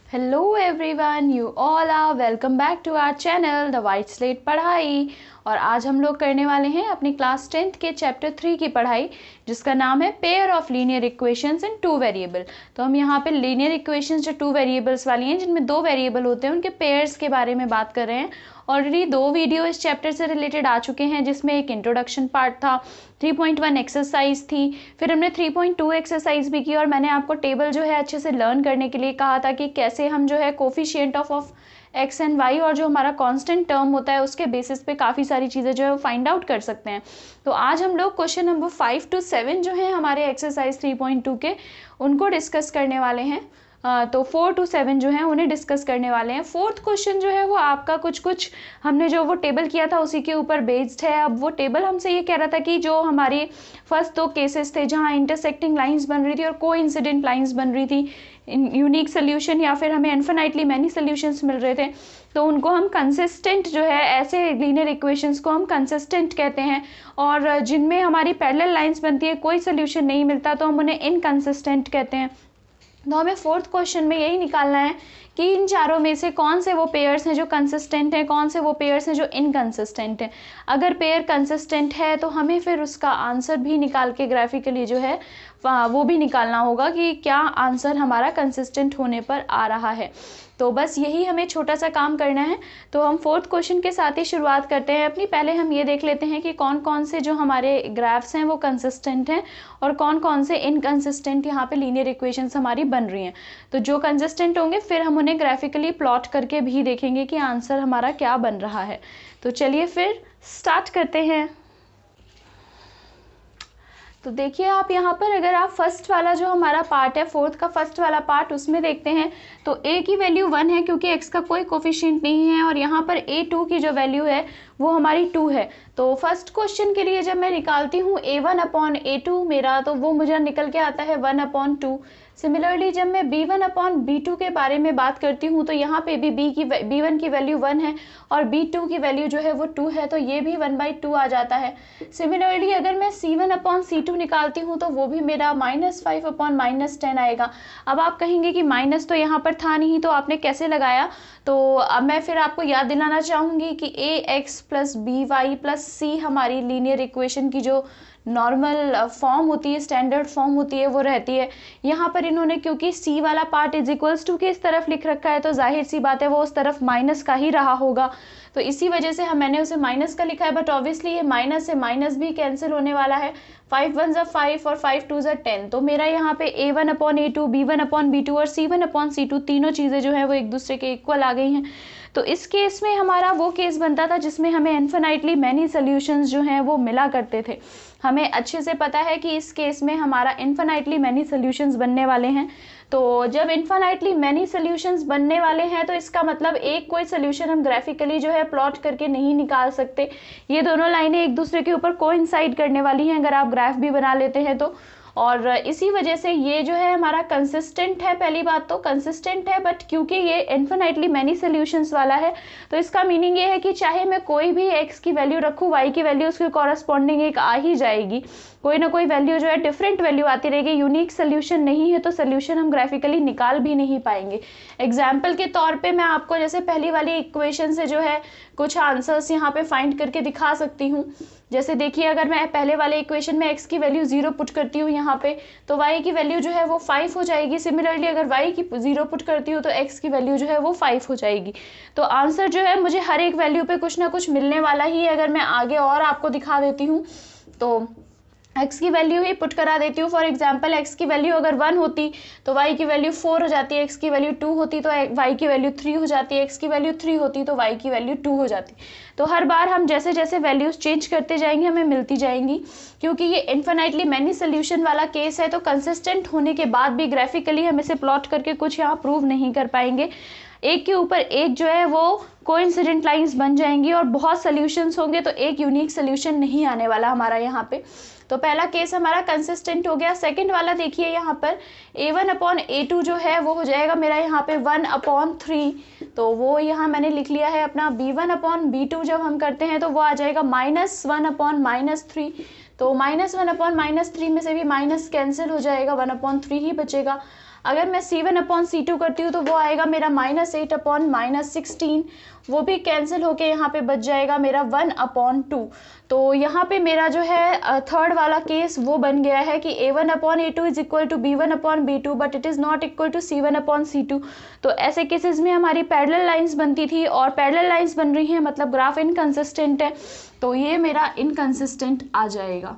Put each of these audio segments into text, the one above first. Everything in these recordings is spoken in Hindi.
Hello everyone, you all are welcome back to our channel the white slate पढ़ाई। और आज हम लोग करने वाले हैं अपनी क्लास 10th के चैप्टर 3 की पढ़ाई, जिसका नाम है pair of linear equations in two variable. तो हम यहाँ पे लीनियर इक्वेशंस जो टू वेरिएबल्स वाली हैं, जिनमें दो वेरिएबल होते हैं, उनके पेयर्स के बारे में बात कर रहे हैं। ऑलरेडी 2 वीडियो इस चैप्टर से रिलेटेड आ चुके हैं, जिसमें एक इंट्रोडक्शन पार्ट था, 3.1 एक्सरसाइज थी, फिर हमने 3.2 एक्सरसाइज भी की। और मैंने आपको टेबल जो है अच्छे से लर्न करने के लिए कहा था कि कैसे हम जो है coefficient of X and Y और जो हमारा कांस्टेंट टर्म होता है उसके बेसिस पे काफ़ी सारी चीज़ें जो है वो फाइंड आउट कर सकते हैं। तो आज हम लोग क्वेश्चन नंबर 5 to 7 जो है हमारे एक्सरसाइज 3.2 के, उनको डिस्कस करने वाले हैं। तो 4 to 7 जो है उन्हें डिस्कस करने वाले हैं। फोर्थ क्वेश्चन जो है वो आपका कुछ हमने जो वो टेबल किया था उसी के ऊपर बेस्ड है। अब वो टेबल हमसे ये कह रहा था कि जो हमारी फर्स्ट 2 केसेस थे जहाँ इंटरसेक्टिंग लाइंस बन रही थी और कोइंसिडेंट लाइंस बन रही थी, यूनिक सोल्यूशन या फिर हमें इन्फिनाइटली मैनी सोल्यूशंस मिल रहे थे, तो उनको हम कंसिस्टेंट जो है, ऐसे लीनियर इक्वेशंस को हम कंसिस्टेंट कहते हैं। और जिनमें हमारी पैरेलल लाइंस बनती है, कोई सोल्यूशन नहीं मिलता, तो हम उन्हें इनकंसिस्टेंट कहते हैं। तो हमें फोर्थ क्वेश्चन में यही निकालना है कि इन चारों में से कौन से वो पेयर्स हैं जो कंसिस्टेंट हैं, कौन से वो पेयर्स हैं जो इनकंसिस्टेंट हैं। अगर पेयर कंसिस्टेंट है तो हमें फिर उसका आंसर भी निकाल के ग्राफिकली जो है वो भी निकालना होगा कि क्या आंसर हमारा कंसिस्टेंट होने पर आ रहा है। तो बस यही हमें छोटा सा काम करना है। तो हम फोर्थ क्वेश्चन के साथ ही शुरुआत करते हैं अपनी। पहले हम ये देख लेते हैं कि कौन कौन से जो हमारे ग्राफ्स हैं वो कंसिस्टेंट हैं और कौन कौन से इनकंसिस्टेंट यहाँ पे लीनियर इक्वेशंस हमारी बन रही हैं। तो जो कंसिस्टेंट होंगे फिर हम उन्हें ग्राफिकली प्लॉट करके भी देखेंगे कि आंसर हमारा क्या बन रहा है। तो चलिए फिर स्टार्ट करते हैं। तो देखिए आप यहाँ पर, अगर आप फर्स्ट वाला जो हमारा पार्ट है, फोर्थ का फर्स्ट वाला पार्ट, उसमें देखते हैं तो a की वैल्यू 1 है क्योंकि x का कोई कोफिशिएंट नहीं है, और यहाँ पर a2 की जो वैल्यू है वो हमारी 2 है। तो फर्स्ट क्वेश्चन के लिए जब मैं निकालती हूँ a1/a2 मेरा, तो वो मुझे निकल के आता है 1/2। सिमिलरली जब मैं b1/b2 के बारे में बात करती हूँ तो यहाँ पे भी b1 की वैल्यू 1 है और b2 की वैल्यू जो है वो 2 है, तो ये भी 1/2 आ जाता है। सिमिलरली अगर मैं c1/c2 निकालती हूँ तो वो भी मेरा -5/-10 आएगा। अब आप कहेंगे कि माइनस तो यहाँ पर था नहीं, तो आपने कैसे लगाया। तो अब मैं फिर आपको याद दिलाना चाहूँगी कि ax + by + c हमारी लीनियर इक्वेशन की जो नॉर्मल फॉर्म होती है, स्टैंडर्ड फॉर्म होती है, वो रहती है। यहाँ पर इन्होंने क्योंकि c वाला पार्ट = के इस तरफ लिख रखा है, तो जाहिर सी बात है वो उस तरफ माइनस का ही रहा होगा, तो इसी वजह से मैंने उसे माइनस का लिखा है। बट ऑब्वियसली ये माइनस से माइनस भी कैंसिल होने वाला है, 5 1 = 5 और 5 2 = 10। तो मेरा यहाँ पे a1/a2, b1/b2 और c1/c2 तीनों चीज़ें जो है वो एक दूसरे के इक्वल आ गई हैं। तो इस केस में हमारा वो केस बनता था जिसमें हमें इन्फिनाइटली मैनी सोल्यूशंस जो हैं वो मिला करते थे। हमें अच्छे से पता है कि इस केस में हमारा इन्फिनाइटली मैनी सोल्यूशंस बनने वाले हैं। तो जब इन्फिनाइटली मैनी सोल्यूशंस बनने वाले हैं तो इसका मतलब एक कोई सोल्यूशन हम ग्राफिकली जो है प्लॉट करके नहीं निकाल सकते। ये दोनों लाइनें एक दूसरे के ऊपर कोइंसाइड करने वाली हैं अगर आप ग्राफ भी बना लेते हैं तो। और इसी वजह से ये जो है हमारा कंसिस्टेंट है। पहली बात तो कंसिस्टेंट है, बट क्योंकि ये इन्फिनाइटली मैनी सोल्यूशंस वाला है तो इसका मीनिंग ये है कि चाहे मैं कोई भी x की वैल्यू रखूँ, y की वैल्यू उसके कॉरस्पॉन्डिंग एक आ ही जाएगी। कोई ना कोई वैल्यू जो है डिफरेंट वैल्यू आती रहेगी। यूनिक सोल्यूशन नहीं है तो सोल्यूशन हम ग्राफिकली निकाल भी नहीं पाएंगे। एग्जाम्पल के तौर पे मैं आपको जैसे पहली वाली इक्वेशन से जो है कुछ आंसर्स यहाँ पे फाइंड करके दिखा सकती हूँ। जैसे देखिए, अगर मैं पहले वाले इक्वेशन में x की वैल्यू 0 पुट करती हूँ यहाँ पे, तो y की वैल्यू जो है वो 5 हो जाएगी। सिमिलरली अगर y की 0 पुट करती हूँ तो x की वैल्यू जो है वो 5 हो जाएगी। तो आंसर जो है मुझे हर एक वैल्यू पे कुछ ना कुछ मिलने वाला ही है। अगर मैं आगे और आपको दिखा देती हूँ तो x की वैल्यू ही पुट करा देती हूँ। फॉर एग्जांपल x की वैल्यू अगर 1 होती तो y की वैल्यू 4 हो जाती है, x की वैल्यू 2 होती तो y की वैल्यू 3 हो जाती है, x की वैल्यू 3 होती तो y की वैल्यू 2 हो जाती। तो हर बार हम जैसे जैसे वैल्यूज चेंज करते जाएंगे हमें मिलती जाएंगी। क्योंकि ये इन्फिनाइटली मैनी सोल्यूशन वाला केस है तो कंसिस्टेंट होने के बाद भी ग्राफिकली हम इसे प्लॉट करके कुछ यहाँ प्रूव नहीं कर पाएंगे। एक के ऊपर एक जो है वो कोइंसिडेंट लाइंस बन जाएंगी और बहुत सोल्यूशंस होंगे तो एक यूनिक सोल्यूशन नहीं आने वाला हमारा यहाँ पे। तो पहला केस हमारा कंसिस्टेंट हो गया। सेकंड वाला देखिए, यहाँ पर a1/a2 जो है वो हो जाएगा मेरा यहाँ पे 1/3। तो वो यहाँ मैंने लिख लिया है अपना। b1/b2 जब हम करते हैं तो वो आ जाएगा -1/-3। तो -1/-3 में से भी माइनस कैंसिल हो जाएगा, 1/3 ही बचेगा। अगर मैं C1/C2 करती हूँ तो वो आएगा मेरा -8/-16, वो भी कैंसिल होके यहाँ पे बच जाएगा मेरा 1/2। तो यहाँ पे मेरा जो है थर्ड वाला केस वो बन गया है कि A1/A2 is equal to B1/B2 but it is not equal to C1/C2। तो ऐसे केसेस में हमारी पैरेलल लाइंस बनती थी और पैरेलल लाइंस बन रही हैं मतलब ग्राफ इनकंसिस्टेंट है, तो ये मेरा इनकंसिस्टेंट आ जाएगा।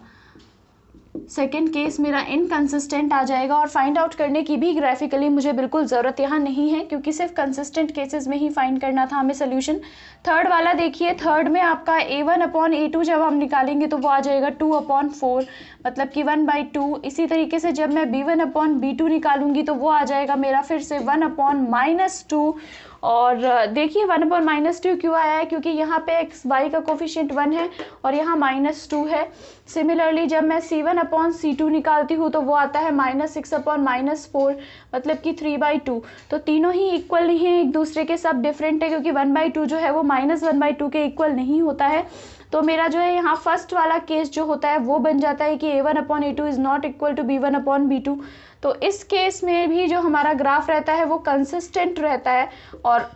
सेकेंड केस मेरा इनकंसिस्टेंट आ जाएगा और फाइंड आउट करने की भी ग्राफिकली मुझे बिल्कुल ज़रूरत यहाँ नहीं है क्योंकि सिर्फ कंसिस्टेंट केसेस में ही फाइंड करना था हमें सोल्यूशन। थर्ड वाला देखिए, थर्ड में आपका A1/A2 जब हम निकालेंगे तो वो आ जाएगा 2/4 मतलब कि 1/2। इसी तरीके से जब मैं B1/B2 निकालूंगी तो वो आ जाएगा मेरा फिर से 1/-2। और देखिए 1/-2 क्यों आया है, क्योंकि यहाँ पे x y का कोफिशिएंट 1 है और यहाँ -2 है। सिमिलरली जब मैं C1/C2 निकालती हूँ तो वो आता है -6/-4 मतलब कि 3/2। तो तीनों ही इक्वल नहीं है एक दूसरे के, सब डिफरेंट है क्योंकि 1/2 जो है वो -1/2 के इक्वल नहीं होता है। तो मेरा जो है यहाँ फर्स्ट वाला केस जो होता है वो बन जाता है कि A1/A2 is not equal to B1/B2। तो इस केस में भी जो हमारा ग्राफ रहता है वो कंसिस्टेंट रहता है और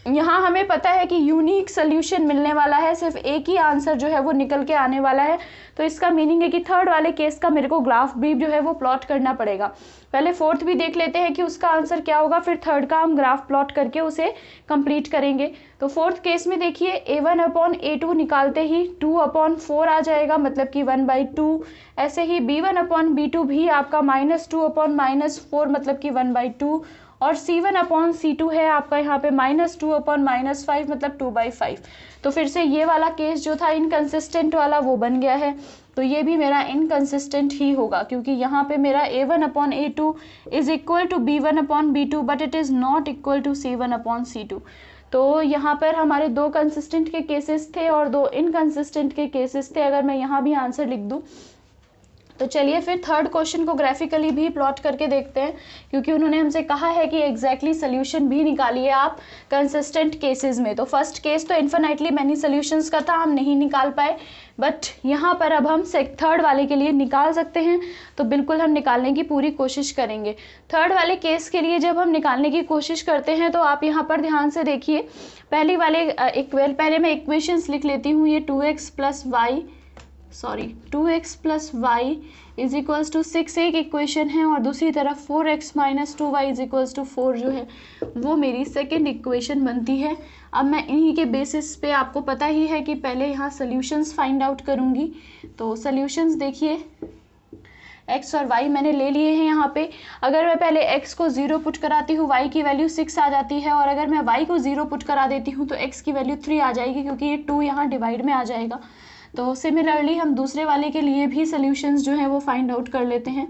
यहाँ हमें पता है कि यूनिक सोल्यूशन मिलने वाला है, सिर्फ एक ही आंसर जो है वो निकल के आने वाला है। तो इसका मीनिंग है कि थर्ड वाले केस का मेरे को ग्राफ भी जो है वो प्लॉट करना पड़ेगा। पहले फोर्थ भी देख लेते हैं कि उसका आंसर क्या होगा, फिर थर्ड का हम ग्राफ प्लॉट करके उसे कंप्लीट करेंगे। तो फोर्थ केस में देखिए A1/A2 निकालते ही 2/4 आ जाएगा मतलब कि 1/2। ऐसे ही B1/B2 भी आपका -2/-4 मतलब कि 1/2 और C1/C2 है आपका यहाँ पे -2/-5 मतलब 2/5। तो फिर से ये वाला केस जो था इनकंसिस्टेंट वाला वो बन गया है, तो ये भी मेरा इनकंसिस्टेंट ही होगा क्योंकि यहाँ पे मेरा A1/A2 is equal to B1/B2 but it is not equal to C1/C2। तो यहाँ पर हमारे दो कंसिस्टेंट के केसेस थे और दो इनकंसिस्टेंट के केसेस थे। अगर मैं यहाँ भी आंसर लिख दूँ तो चलिए फिर थर्ड क्वेश्चन को ग्राफिकली भी प्लॉट करके देखते हैं क्योंकि उन्होंने हमसे कहा है कि एग्जैक्टली सोल्यूशन भी निकालिए आप कंसिस्टेंट केसेस में। तो फर्स्ट केस तो इन्फिनाइटली मैनी सोल्यूशंस का था, हम नहीं निकाल पाए, बट यहाँ पर अब हम थर्ड वाले के लिए निकाल सकते हैं। तो बिल्कुल हम निकालने की पूरी कोशिश करेंगे। थर्ड वाले केस के लिए जब हम निकालने की कोशिश करते हैं तो आप यहाँ पर ध्यान से देखिए, पहले मैं इक्वेशंस लिख लेती हूँ। ये 2x + y is equals to 6 एक इक्वेशन है और दूसरी तरफ 4x - 2y is equals to 4 जो है वो मेरी सेकेंड इक्वेशन बनती है। अब मैं इन्हीं के बेसिस पे, आपको पता ही है कि पहले यहाँ सोल्यूशंस फाइंड आउट करूँगी। तो सोल्यूशंस देखिए, x और y मैंने ले लिए हैं यहाँ पे। अगर मैं पहले x को 0 पुट कराती हूँ y की वैल्यू 6 आ जाती है और अगर मैं y को 0 पुट करा देती हूँ तो x की वैल्यू 3 आ जाएगी क्योंकि ये 2 यहाँ डिवाइड में आ जाएगा। तो सिमिलरली हम दूसरे वाले के लिए भी सोल्यूशंस जो है वो फाइंड आउट कर लेते हैं।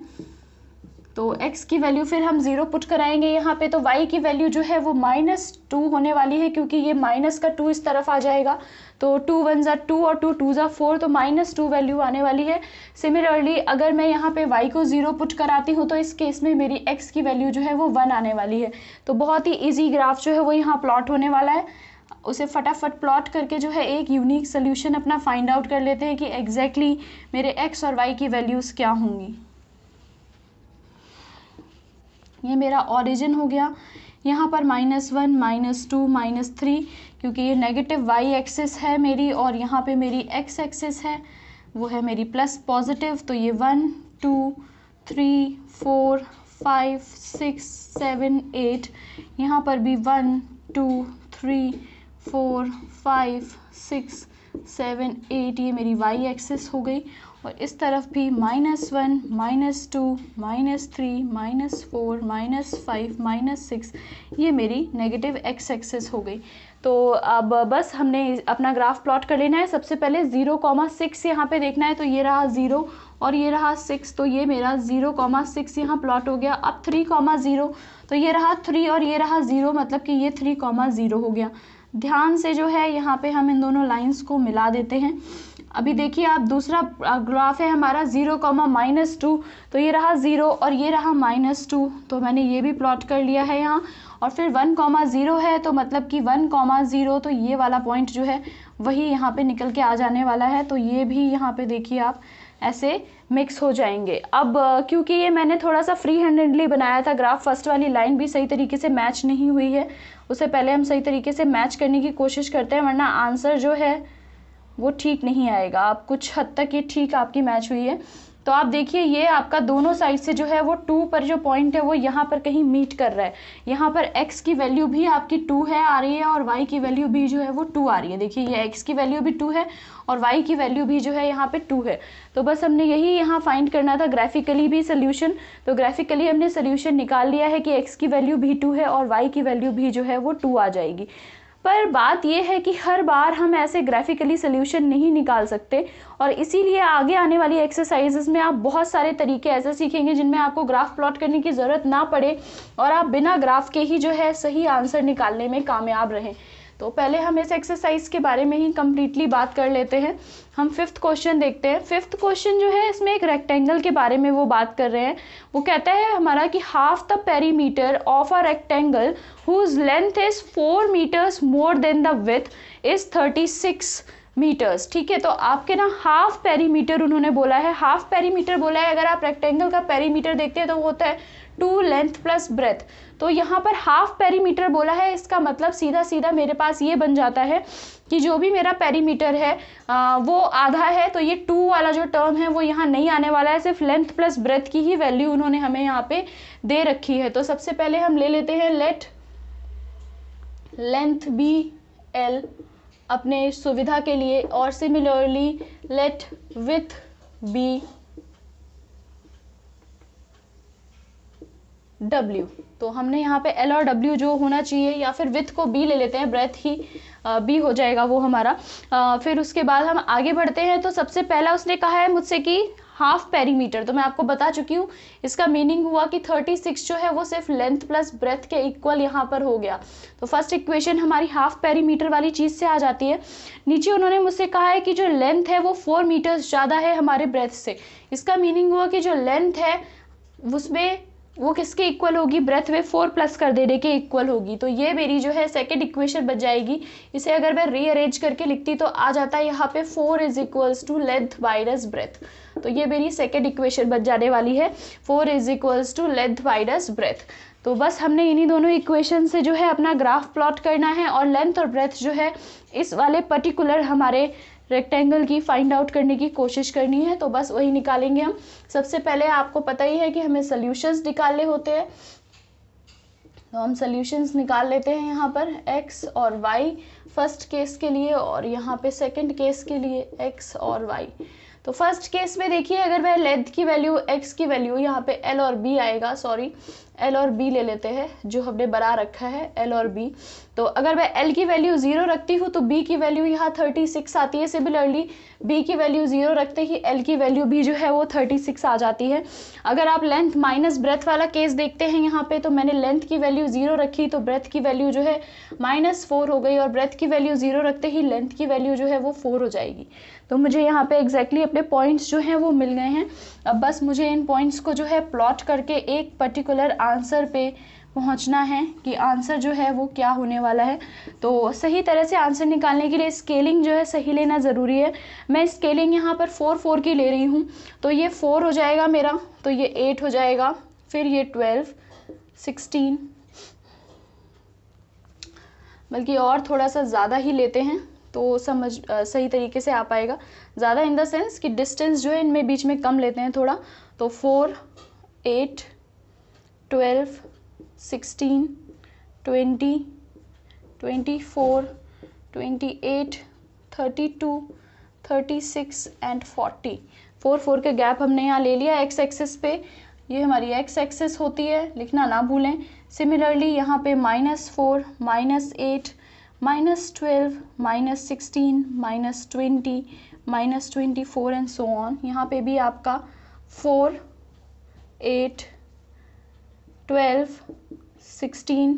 तो x की वैल्यू फिर हम 0 पुट कराएंगे यहाँ पे, तो y की वैल्यू जो है वो -2 होने वाली है क्योंकि ये माइनस का 2 इस तरफ आ जाएगा। तो 2 1 ज़ा 2 और 2 2 ज़ा 4, तो -2 वैल्यू आने वाली है। सिमिलरली अगर मैं यहाँ पे y को 0 पुट कराती हूँ तो इस केस में मेरी x की वैल्यू जो है वो 1 आने वाली है। तो बहुत ही ईजी ग्राफ जो है वो यहाँ प्लॉट होने वाला है। उसे फटाफट प्लॉट करके जो है एक यूनिक सोल्यूशन अपना फाइंड आउट कर लेते हैं कि एग्जैक्टली मेरे x और y की वैल्यूज़ क्या होंगी। ये मेरा ओरिजिन हो गया, यहाँ पर -1 -2 -3 क्योंकि ये नेगेटिव y एक्सिस है मेरी और यहाँ पे मेरी x एक्सिस है वो है मेरी प्लस पॉजिटिव। तो ये 1 2 3 4 5 6 7 8, यहाँ पर भी 1 2 3 4 5 6 7 8 ये मेरी y एक्सिस हो गई और इस तरफ भी -1 -2 -3 -4 -5 -6 ये मेरी नेगेटिव x एक्सिस हो गई। तो अब बस हमने अपना ग्राफ प्लॉट कर लेना है। सबसे पहले 0,6 यहाँ पे देखना है, तो ये रहा 0 और ये रहा 6, तो ये मेरा 0,6 यहाँ प्लॉट हो गया। अब 3,0 तो ये रहा 3 और ये रहा 0 मतलब कि ये 3,0 हो गया। ध्यान से जो है यहाँ पे हम इन दोनों लाइंस को मिला देते हैं। अभी देखिए आप, दूसरा ग्राफ है हमारा 0, -2, तो ये रहा 0 और ये रहा -2, तो मैंने ये भी प्लॉट कर लिया है यहाँ। और फिर 1, 0 है, तो मतलब कि 1, 0, तो ये वाला पॉइंट जो है वही यहाँ पे निकल के आ जाने वाला है। तो ये भी यहाँ पे देखिए आप ऐसे मिक्स हो जाएंगे। अब क्योंकि ये मैंने थोड़ा सा फ्री हैंडेडली बनाया था ग्राफ, फर्स्ट वाली लाइन भी सही तरीके से मैच नहीं हुई है, उससे पहले हम सही तरीके से मैच करने की कोशिश करते हैं, वरना आंसर जो है वो ठीक नहीं आएगा। आप कुछ हद तक ये ठीक आपकी मैच हुई है। तो आप देखिए ये आपका दोनों साइड से जो है वो 2 पर जो पॉइंट है वो यहाँ पर कहीं मीट कर रहा है। यहाँ पर x की वैल्यू भी आपकी 2 है, आ रही है, और y की वैल्यू भी जो है वो 2 आ रही है। देखिए ये x की वैल्यू भी 2 है और y की वैल्यू भी जो है यहाँ पे 2 है। तो बस हमने यही यहाँ फाइंड करना था, ग्राफिकली भी सोल्यूशन। तो ग्राफिकली हमने सोल्यूशन निकाल लिया है कि x की वैल्यू भी 2 है और y की वैल्यू भी जो है वो 2 आ जाएगी। पर बात यह है कि हर बार हम ऐसे ग्राफिकली सोल्यूशन नहीं निकाल सकते, और इसीलिए आगे आने वाली एक्सरसाइजेस में आप बहुत सारे तरीके ऐसे सीखेंगे जिनमें आपको ग्राफ प्लॉट करने की ज़रूरत ना पड़े और आप बिना ग्राफ के ही जो है सही आंसर निकालने में कामयाब रहें। तो पहले हम इस एक्सरसाइज के बारे में ही कम्प्लीटली बात कर लेते हैं। हम 5th क्वेश्चन देखते हैं। 5th क्वेश्चन जो है इसमें एक रेक्टेंगल के बारे में वो बात कर रहे हैं। वो कहता है हमारा कि half the perimeter of a rectangle whose length is 4 metres more than the width is 36 metres. ठीक है, तो आपके ना हाफ पेरीमीटर उन्होंने बोला है, हाफ पेरीमीटर बोला है। अगर आप रेक्टेंगल का पेरीमीटर देखते हैं तो वो होता है 2 लेंथ प्लस ब्रेथ। तो यहाँ पर हाफ पेरीमीटर बोला है, इसका मतलब सीधा सीधा मेरे पास ये बन जाता है कि जो भी मेरा पेरीमीटर है वो आधा है। तो ये 2 वाला जो टर्म है वो यहाँ नहीं आने वाला है, सिर्फ लेंथ प्लस ब्रेथ की ही वैल्यू उन्होंने हमें यहाँ पे दे रखी है। तो सबसे पहले हम ले लेते हैं लेट लेंथ बी एल अपने सुविधा के लिए, और similarly let with B W। तो हमने यहाँ पे L और W जो होना चाहिए, या फिर विथ को B ले लेते हैं, ब्रेथ ही B हो जाएगा वो हमारा। फिर उसके बाद हम आगे बढ़ते हैं। तो सबसे पहला उसने कहा है मुझसे कि हाफ पेरीमीटर, तो मैं आपको बता चुकी हूँ इसका मीनिंग हुआ कि 36 जो है वो सिर्फ लेंथ प्लस ब्रेथ के इक्वल यहाँ पर हो गया। तो फर्स्ट इक्वेशन हमारी हाफ पेरीमीटर वाली चीज़ से आ जाती है। नीचे उन्होंने मुझसे कहा है कि जो लेंथ है वो 4 मीटर्स ज़्यादा है हमारे ब्रेथ से। इसका मीनिंग हुआ कि जो लेंथ है उसमें वो किसके इक्वल होगी, ब्रेथ में 4 प्लस कर देने के इक्वल होगी। तो ये मेरी जो है सेकंड इक्वेशन बच जाएगी। इसे अगर मैं रीअरेंज करके लिखती तो आ जाता है यहाँ पे 4 is equals to length minus breadth. तो ये मेरी सेकंड इक्वेशन बच जाने वाली है, 4 is equals to length minus breadth. तो बस हमने इन्हीं दोनों इक्वेशन से जो है अपना ग्राफ प्लॉट करना है, और लेंथ और ब्रेथ जो है इस वाले पर्टिकुलर हमारे रेक्टेंगल की फाइंड आउट करने की कोशिश करनी है। तो बस वही निकालेंगे हम। सबसे पहले आपको पता ही है कि हमें सॉल्यूशंस निकालने होते हैं, तो हम सॉल्यूशंस निकाल लेते हैं यहाँ पर x और y फर्स्ट केस के लिए, और यहाँ पे सेकंड केस के लिए x और y। तो फर्स्ट केस में देखिए, अगर वह लेंथ की वैल्यू x की वैल्यू यहाँ पे l और b आएगा, सॉरी l और b ले लेते हैं जो हमने बना रखा है l और b। तो अगर मैं l की वैल्यू 0 रखती हूँ तो b की वैल्यू यहाँ 36 आती है। सिमिलरली b की वैल्यू 0 रखते ही l की वैल्यू भी जो है वो 36 आ जाती है। अगर आप लेंथ माइनस ब्रेथ वाला केस देखते हैं यहाँ पे, तो मैंने लेंथ की वैल्यू 0 रखी तो ब्रेथ की वैल्यू जो है -4 हो गई, और ब्रेथ की वैल्यू 0 रखते ही लेंथ की वैल्यू जो है वो 4 हो जाएगी। तो मुझे यहाँ पे एग्जैक्टली अपने पॉइंट्स जो हैं वो मिल गए हैं। अब बस मुझे इन पॉइंट्स को जो है प्लॉट करके एक पर्टिकुलर आंसर पे पहुंचना है कि आंसर जो है वो क्या होने वाला है। तो सही तरह से आंसर निकालने के लिए स्केलिंग जो है सही लेना ज़रूरी है। मैं स्केलिंग यहाँ पर 4 की ले रही हूँ, तो ये 4 हो जाएगा मेरा, तो ये 8 हो जाएगा, फिर ये 12, 16, बल्कि और थोड़ा सा ज़्यादा ही लेते हैं तो समझ सही तरीके से आ पाएगा। ज़्यादा इन द सेंस कि डिस्टेंस जो है इनमें बीच में कम लेते हैं थोड़ा। तो 4, 8, 12, 16, 20, 24, 28, 32, 36 एंड 40। 4 के गैप हमने यहाँ ले लिया एक्स एक्सिस पे। ये हमारी एक्स एक्सिस होती है, लिखना ना भूलें। सिमिलरली यहाँ पे -4, -8, -12, -16, -20, -24 एंड सो ऑन। यहाँ पे भी आपका 4, 8, 12, 16,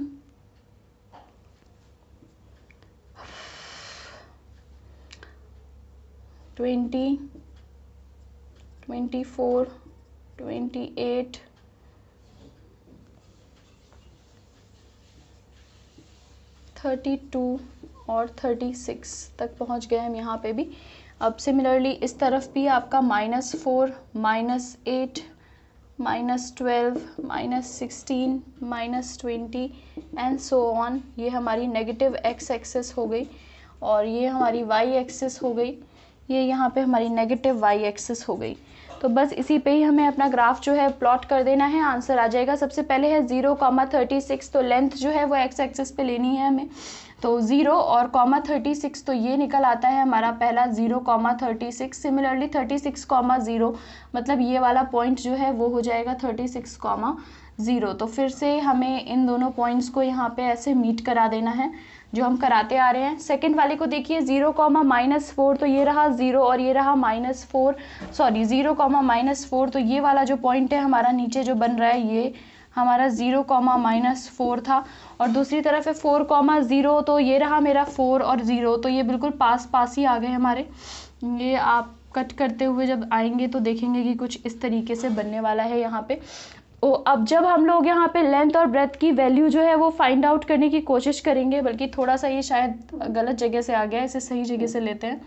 24, 20, 24, 28, 32 और 36 तक पहुंच गए हम यहाँ पे भी। अब सिमिलरली इस तरफ भी आपका -4, -8, -12, -16, -20 एंड सो ऑन। ये हमारी नेगेटिव x एक्सिस हो गई और ये हमारी y एक्सिस हो गई, ये यहाँ पे हमारी नेगेटिव y एक्सिस हो गई। तो बस इसी पे ही हमें अपना ग्राफ जो है प्लॉट कर देना है, आंसर आ जाएगा। सबसे पहले है 0,36, तो लेंथ जो है वो x एक्सिस पे लेनी है हमें। तो 0 और 36, तो ये निकल आता है हमारा पहला 0,36। सिमिलरली 36,0 मतलब ये वाला पॉइंट जो है वो हो जाएगा 36,0। तो फिर से हमें इन दोनों पॉइंट्स को यहाँ पे ऐसे मीट करा देना है जो हम कराते आ रहे हैं। सेकंड वाले को देखिए 0,-4, तो ये रहा 0 और ये रहा -4, सॉरी 0,-4, तो ये वाला जो पॉइंट है हमारा नीचे जो बन रहा है ये हमारा 0,-4 था। और दूसरी तरफ है 4,0, तो ये रहा मेरा 4 और 0, तो ये बिल्कुल पास पास ही आ गए हमारे। ये आप कट करते हुए जब आएंगे तो देखेंगे कि कुछ इस तरीके से बनने वाला है यहाँ पे। अब जब हम लोग यहाँ पे लेंथ और ब्रेथ की वैल्यू जो है वो फाइंड आउट करने की कोशिश करेंगे, बल्कि थोड़ा सा ये शायद गलत जगह से आ गया है, इसे सही जगह से लेते हैं।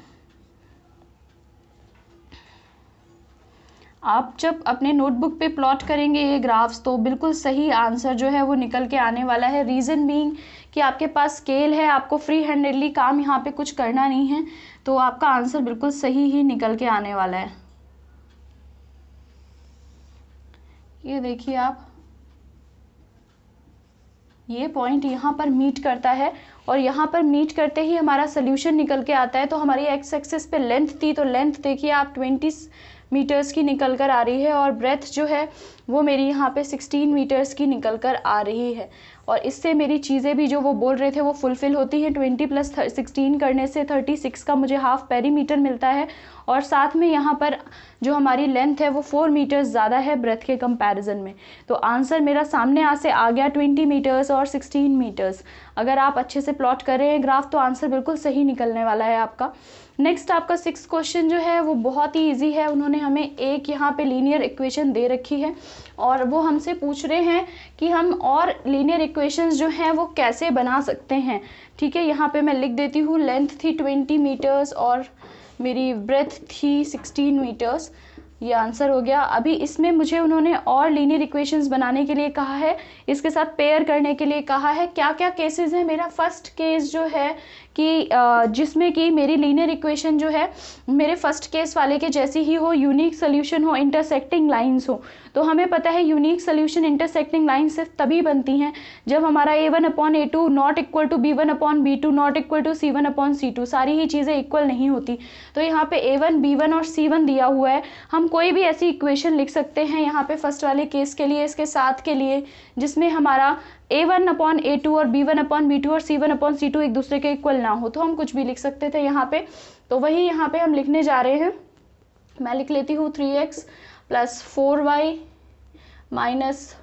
आप जब अपने नोटबुक पे प्लॉट करेंगे ये ग्राफ्स तो बिल्कुल सही आंसर जो है वो निकल के आने वाला है। रीज़न बीइंग कि आपके पास स्केल है, आपको फ्री हैंडेडली काम यहाँ पे कुछ करना नहीं है, तो आपका आंसर बिल्कुल सही ही निकल के आने वाला है। ये देखिए आप, ये पॉइंट यहाँ पर मीट करता है और यहाँ पर मीट करते ही हमारा सोल्यूशन निकल के आता है। तो हमारी एक्स एक्सिस पे लेंथ थी, तो लेंथ देखिए आप 20 मीटर्स की निकल कर आ रही है और ब्रेथ जो है वो मेरी यहाँ पे 16 मीटर्स की निकल कर आ रही है। और इससे मेरी चीज़ें भी जो वो बोल रहे थे वो फुलफ़िल होती हैं। 20 + 16 करने से 36 का मुझे हाफ पेरीमीटर मिलता है और साथ में यहाँ पर जो हमारी लेंथ है वो 4 मीटर्स ज़्यादा है ब्रेथ के कंपैरिजन में। तो आंसर मेरा सामने से आ गया 20 मीटर्स और 16 मीटर्स। अगर आप अच्छे से प्लॉट कर रहे हैं ग्राफ तो आंसर बिल्कुल सही निकलने वाला है आपका। नेक्स्ट आपका 6th क्वेश्चन जो है वो बहुत ही इजी है। उन्होंने हमें एक यहाँ पे लीनियर इक्वेशन दे रखी है और वो हमसे पूछ रहे हैं कि हम और लीनियर इक्वेशंस जो हैं वो कैसे बना सकते हैं। ठीक है, यहाँ पे मैं लिख देती हूँ। लेंथ थी 20 मीटर्स और मेरी ब्रेथ थी 16 मीटर्स। ये आंसर हो गया। अभी इसमें मुझे उन्होंने और लीनियर इक्वेशंस बनाने के लिए कहा है, इसके साथ पेयर करने के लिए कहा है। क्या क्या केसेस हैं? मेरा फर्स्ट केस जो है कि जिसमें कि मेरी लीनियर इक्वेशन जो है मेरे फर्स्ट केस वाले के जैसी ही हो, यूनिक सोल्यूशन हो, इंटरसेक्टिंग लाइंस हो। तो हमें पता है यूनिक सोल्यूशन इंटरसेक्टिंग लाइन सिर्फ तभी बनती हैं जब हमारा a1/a2 not equal to b1/b2 not equal to c1/c2। सारी ही चीज़ें इक्वल नहीं होती। तो यहाँ पे a1, b1 और c1 दिया हुआ है। हम कोई भी ऐसी इक्वेशन लिख सकते हैं यहाँ पे फर्स्ट वाले केस के लिए, इसके साथ के लिए, जिसमें हमारा a1/a2 और b1/b2 और c1/c2 एक दूसरे के इक्वल ना हो। तो हम कुछ भी लिख सकते थे यहाँ पे। तो वही यहाँ पे हम लिखने जा रहे हैं। मैं लिख लेती हूँ 3x + 4y - 19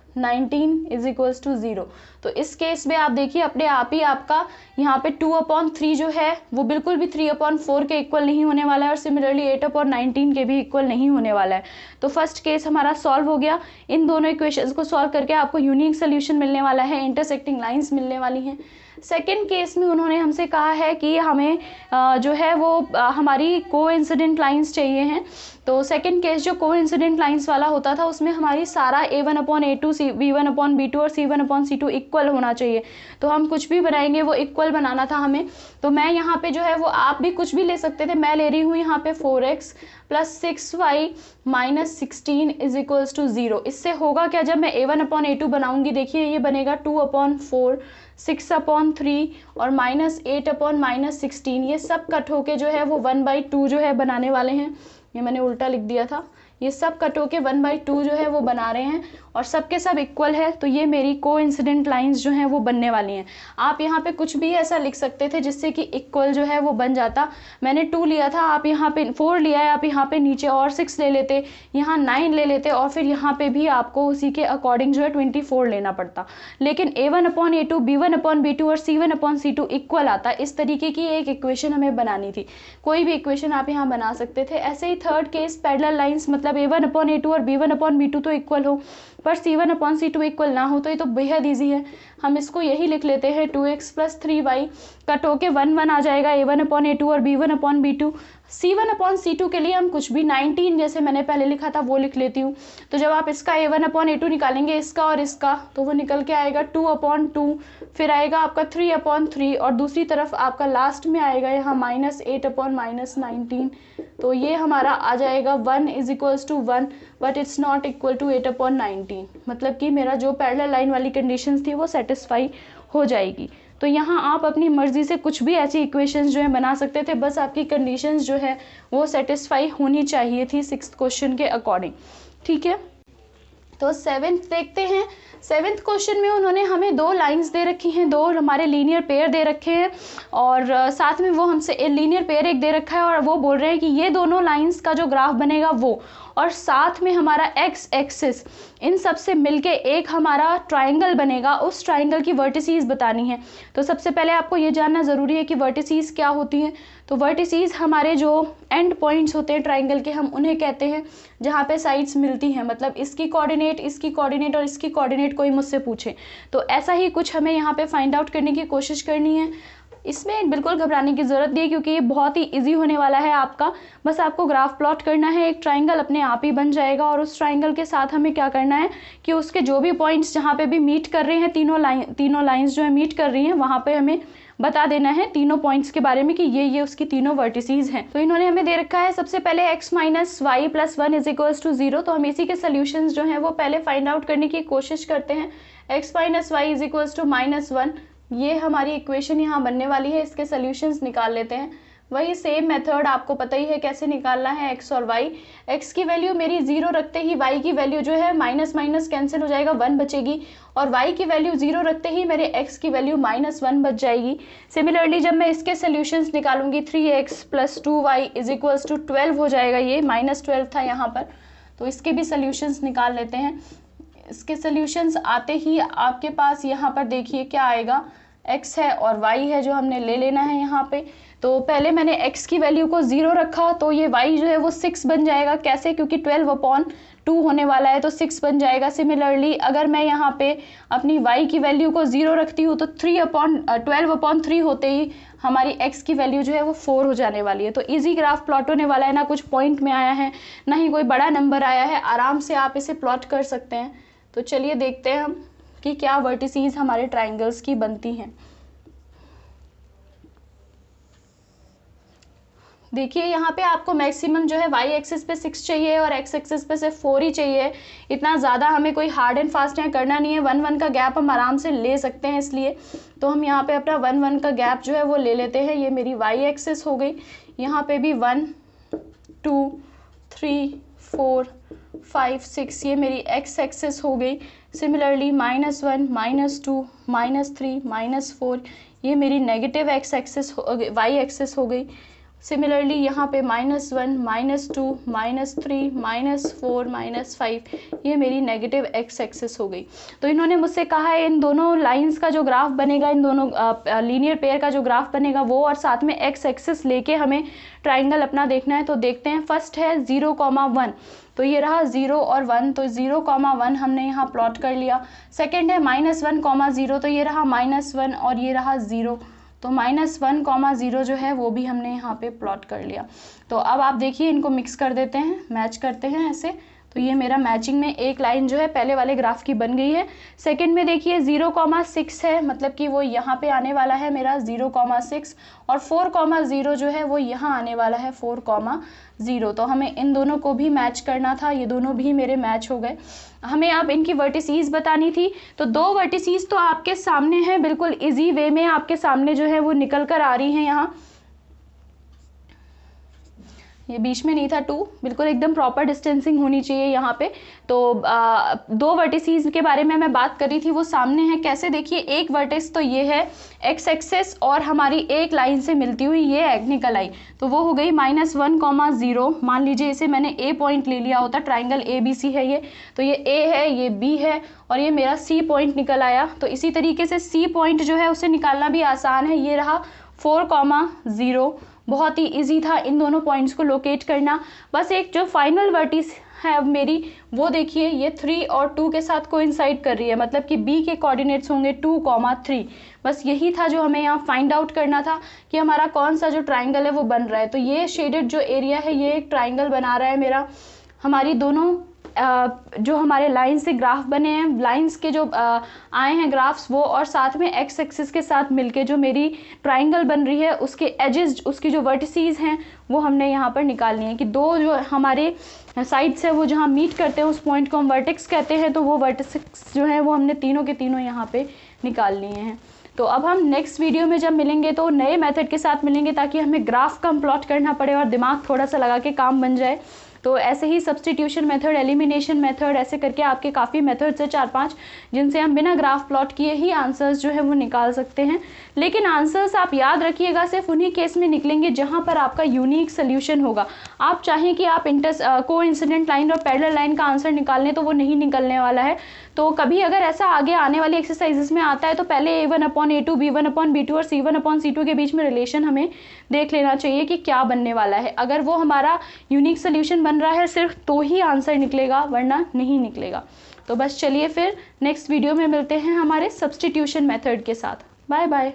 = 0। तो इस केस में आप देखिए अपने आप ही आपका यहाँ पे 2/3 जो है वो बिल्कुल भी 3/4 के इक्वल नहीं होने वाला है और सिमिलरली 8/19 के भी इक्वल नहीं होने वाला है। तो फर्स्ट केस हमारा सॉल्व हो गया। इन दोनों इक्वेशंस को सॉल्व करके आपको यूनिक सोल्यूशन मिलने वाला है, इंटरसेक्टिंग लाइंस मिलने वाली हैं। सेकेंड केस में उन्होंने हमसे कहा है कि हमें जो है वो हमारी कोइंसिडेंट लाइंस चाहिए हैं। तो सेकंड केस जो कोइंसिडेंट लाइंस वाला होता था उसमें हमारी सारा a1/a2 b1/b2 और c1/c2 इक्वल होना चाहिए। तो हम कुछ भी बनाएंगे वो इक्वल बनाना था हमें। तो मैं यहाँ पे जो है वो आप भी कुछ भी ले सकते थे। मैं ले रही हूँ यहाँ पे 4x + 6y - 16 = 0। इससे होगा क्या, जब मैं a1/a2 बनाऊंगी देखिए ये बनेगा 2/4, 6/3 और -8/16। ये सब कट होके जो है वो 1/2 जो है बनाने वाले हैं। ये मैंने उल्टा लिख दिया था, ये सब कट होके 1/2 जो है वो बना रहे हैं और सबके सब इक्वल है, तो ये मेरी कोइंसिडेंट लाइंस जो हैं वो बनने वाली हैं। आप यहाँ पे कुछ भी ऐसा लिख सकते थे जिससे कि इक्वल जो है वो बन जाता। मैंने 2 लिया था, आप यहाँ पे 4 लिया है, आप यहाँ पे नीचे और 6 ले लेते, यहाँ 9 ले लेते और फिर यहाँ पे भी आपको उसी के अकॉर्डिंग जो है 24 लेना पड़ता। लेकिन A1/A2, B1/B2 और C1/C2 इक्वल आता। इस तरीके की एक इक्वेशन हमें बनानी थी। कोई भी इक्वेशन आप यहाँ बना सकते थे। ऐसे ही थर्ड केस, पैरेलल लाइंस, मतलब A1/A2 और B1/B2 तो इक्वल हो पर C1/C2 इक्वल ना हो, तो ये तो बेहद ईजी है। हम इसको यही लिख लेते हैं 2x + 3y कट होके 1 आ जाएगा A1/A2 और B1/B2। C1/C2 के लिए हम कुछ भी 19 जैसे मैंने पहले लिखा था वो लिख लेती हूँ। तो जब आप इसका A1/A2 निकालेंगे, इसका और इसका, तो वो निकल के आएगा 2/2, फिर आएगा आपका 3/3 और दूसरी तरफ आपका लास्ट में आएगा यहाँ -8/-19। तो ये हमारा आ जाएगा 1 = 1 but it's not equal to 8/19। मतलब कि मेरा जो पैरेलल लाइन वाली कंडीशंस थी वो सेटिस्फाई हो जाएगी। तो यहाँ आप अपनी मर्जी से कुछ भी ऐसी इक्वेशंस जो है बना सकते थे, बस आपकी कंडीशंस जो है वो सेटिस्फाई होनी चाहिए थी 6th क्वेश्चन के अकॉर्डिंग। ठीक है, तो 7th देखते हैं। 7th क्वेश्चन में उन्होंने हमें 2 लाइंस दे रखी हैं, 2 हमारे लीनियर पेयर दे रखे हैं और साथ में वो हमसे लीनियर पेयर एक दे रखा है और वो बोल रहे हैं कि ये दोनों लाइंस का जो ग्राफ बनेगा वो, और साथ में हमारा एक्स एक्सिस, इन सब से मिलके एक हमारा ट्राइंगल बनेगा। उस ट्राइंगल की वर्टिसीज बतानी है। तो सबसे पहले आपको ये जानना ज़रूरी है कि वर्टिसीज क्या होती हैं। तो वर्टिसीज हमारे जो एंड पॉइंट्स होते हैं ट्राइंगल के, हम उन्हें कहते हैं जहाँ पे साइड्स मिलती हैं। मतलब इसकी कोऑर्डिनेट, इसकी कोऑर्डिनेट और इसकी कोऑर्डिनेट कोई मुझसे पूछे तो ऐसा ही कुछ हमें यहाँ पे फाइंड आउट करने की कोशिश करनी है। इसमें बिल्कुल घबराने की ज़रूरत नहीं है क्योंकि ये बहुत ही इजी होने वाला है आपका। बस आपको ग्राफ प्लॉट करना है, एक ट्राइंगल अपने आप ही बन जाएगा और उस ट्राइंगल के साथ हमें क्या करना है कि उसके जो भी पॉइंट्स जहाँ पे भी मीट कर रहे हैं, तीनों लाइंस जो है मीट कर रही हैं, वहाँ पे हमें बता देना है तीनों पॉइंट्स के बारे में कि ये उसकी तीनों वर्टिसीज हैं। तो इन्होंने हमें दे रखा है सबसे पहले x - y + 1 = 0। तो हम इसी के सोल्यूशंस जो हैं वो पहले फाइंड आउट करने की कोशिश करते हैं। x - y = -1, ये हमारी इक्वेशन यहाँ बनने वाली है। इसके सोल्यूशंस निकाल लेते हैं। वही सेम मेथड आपको पता ही है कैसे निकालना है x और y। x की वैल्यू मेरी 0 रखते ही y की वैल्यू जो है माइनस माइनस कैंसिल हो जाएगा, 1 बचेगी, और y की वैल्यू 0 रखते ही मेरे x की वैल्यू -1 बच जाएगी। सिमिलरली जब मैं इसके सोल्यूशंस निकालूंगी 3x + 2y = 12 हो जाएगा। ये -12 था यहाँ पर, तो इसके भी सोल्यूशंस निकाल लेते हैं। इसके सोल्यूशंस आते ही आपके पास यहाँ पर देखिए क्या आएगा, x है और y है जो हमने ले लेना है यहाँ पे। तो पहले मैंने x की वैल्यू को 0 रखा तो ये y जो है वो 6 बन जाएगा। कैसे? क्योंकि 12/2 होने वाला है तो 6 बन जाएगा। सिमिलरली अगर मैं यहाँ पे अपनी y की वैल्यू को 0 रखती हूँ तो 12/3 होते ही हमारी x की वैल्यू जो है वो 4 हो जाने वाली है। तो इजी ग्राफ प्लॉट होने वाला है, ना कुछ पॉइंट में आया है ना ही कोई बड़ा नंबर आया है, आराम से आप इसे प्लॉट कर सकते हैं। तो चलिए देखते हैं हम कि क्या वर्टिसीज हमारे ट्राइंगल्स की बनती हैं। देखिए यहाँ पे आपको मैक्सिमम जो है y एक्सिस पे 6 चाहिए और x एक्सिस पे सिर्फ 4 ही चाहिए। इतना ज़्यादा हमें कोई हार्ड एंड फास्ट यहाँ करना नहीं है। 1-1 का गैप हम आराम से ले सकते हैं, इसलिए तो हम यहाँ पे अपना 1-1 का गैप जो है वो ले लेते हैं। ये मेरी y एक्सिस हो गई, यहाँ पे भी 1 2 3 4 5 6 ये मेरी x एक्सिस हो गई। सिमिलरली -1 -2 -3 -4 ये मेरी negative x axis y axis हो गई। सिमिलरली यहाँ पे -1 -2 -3 -4 -5 ये मेरी नेगेटिव x एक्सिस हो गई। तो इन्होंने मुझसे कहा है इन दोनों लाइंस का जो ग्राफ बनेगा, इन दोनों लीनियर पेयर का जो ग्राफ बनेगा वो, और साथ में x एक्सिस लेके हमें ट्राइंगल अपना देखना है। तो देखते हैं। फर्स्ट है 0,1, तो ये रहा 0 और 1, तो 0,1 हमने यहाँ प्लॉट कर लिया। सेकेंड है -1,0, तो ये रहा -1 और ये रहा 0, तो -1,0 जो है वो भी हमने यहाँ पे प्लॉट कर लिया। तो अब आप देखिए इनको मिक्स कर देते हैं, मैच करते हैं ऐसे। तो ये मेरा मैचिंग में एक लाइन जो है पहले वाले ग्राफ की बन गई है। सेकंड में देखिए 0,6 है, मतलब कि वो यहाँ पे आने वाला है मेरा 0,6, और 4,0 जो है वो यहाँ आने वाला है 4,0। तो हमें इन दोनों को भी मैच करना था, ये दोनों भी मेरे मैच हो गए। हमें अब इनकी वर्टिसीज बतानी थी, तो 2 वर्टिसीज तो आपके सामने हैं, बिल्कुल इजी वे में आपके सामने जो है वो निकल कर आ रही हैं। ये बीच में नहीं था 2, बिल्कुल एकदम प्रॉपर डिस्टेंसिंग होनी चाहिए यहाँ पे। तो 2 वर्टिसेस के बारे में मैं बात कर रही थी, वो सामने है। कैसे, देखिए एक वर्टिस तो ये है एक्स एक्सेस और हमारी एक लाइन से मिलती हुई ये है निकल आई, तो वो हो गई -1, 0। मान लीजिए इसे मैंने ए पॉइंट ले लिया होता, ट्राइंगल ABC है ये, तो ये ए है, ये बी है और ये मेरा सी पॉइंट निकल आया। तो इसी तरीके से सी पॉइंट जो है उसे निकालना भी आसान है, ये रहा 4, 0। बहुत ही इजी था इन दोनों पॉइंट्स को लोकेट करना। बस एक जो फाइनल वर्टिस है अब मेरी, वो देखिए ये 3 और 2 के साथ कोइंसाइड कर रही है, मतलब कि बी के कोऑर्डिनेट्स होंगे 2, 3। बस यही था जो हमें यहाँ फाइंड आउट करना था कि हमारा कौन सा जो ट्राइंगल है वो बन रहा है। तो ये शेडेड जो एरिया है ये एक ट्राइंगल बना रहा है मेरा। हमारी दोनों जो हमारे लाइन से ग्राफ बने हैं, लाइंस के जो आए हैं ग्राफ्स वो, और साथ में एक्स एक्सिस के साथ मिलके जो मेरी ट्राइंगल बन रही है उसके एजेस, उसकी जो वर्टिसेस हैं वो हमने यहाँ पर निकालनी है कि 2 जो हमारे साइड्स है वो जहाँ मीट करते हैं उस पॉइंट को हम वर्टेक्स कहते हैं। तो वो वर्टेक्स जो है वो हमने तीनों के तीनों यहाँ पे निकाल लिए हैं। तो अब हम नेक्स्ट वीडियो में जब मिलेंगे तो नए मेथड के साथ मिलेंगे, ताकि हमें ग्राफ कम प्लॉट करना पड़े और दिमाग थोड़ा सा लगा के काम बन जाए। तो ऐसे ही सब्स्टिट्यूशन मेथड, एलिमिनेशन मेथड, ऐसे करके आपके काफ़ी मेथड्स है 4-5, जिनसे हम बिना ग्राफ प्लॉट किए ही आंसर्स जो है वो निकाल सकते हैं। लेकिन आंसर्स आप याद रखिएगा सिर्फ उन्हीं केस में निकलेंगे जहां पर आपका यूनिक सोल्यूशन होगा। आप चाहें कि आप कोइंसिडेंट लाइन और पैरेलल लाइन का आंसर निकाल लें तो वो नहीं निकलने वाला है। तो कभी अगर ऐसा आगे आने वाली एक्सरसाइजेस में आता है तो पहले A1/A2, B1/B2 और C1/C2 के बीच में रिलेशन हमें देख लेना चाहिए कि क्या बनने वाला है। अगर वो हमारा यूनिक सोल्यूशन बन रहा है सिर्फ तो ही आंसर निकलेगा, वरना नहीं निकलेगा। तो बस चलिए फिर नेक्स्ट वीडियो में मिलते हैं हमारे सब्स्टिट्यूशन मेथड के साथ। Bye bye.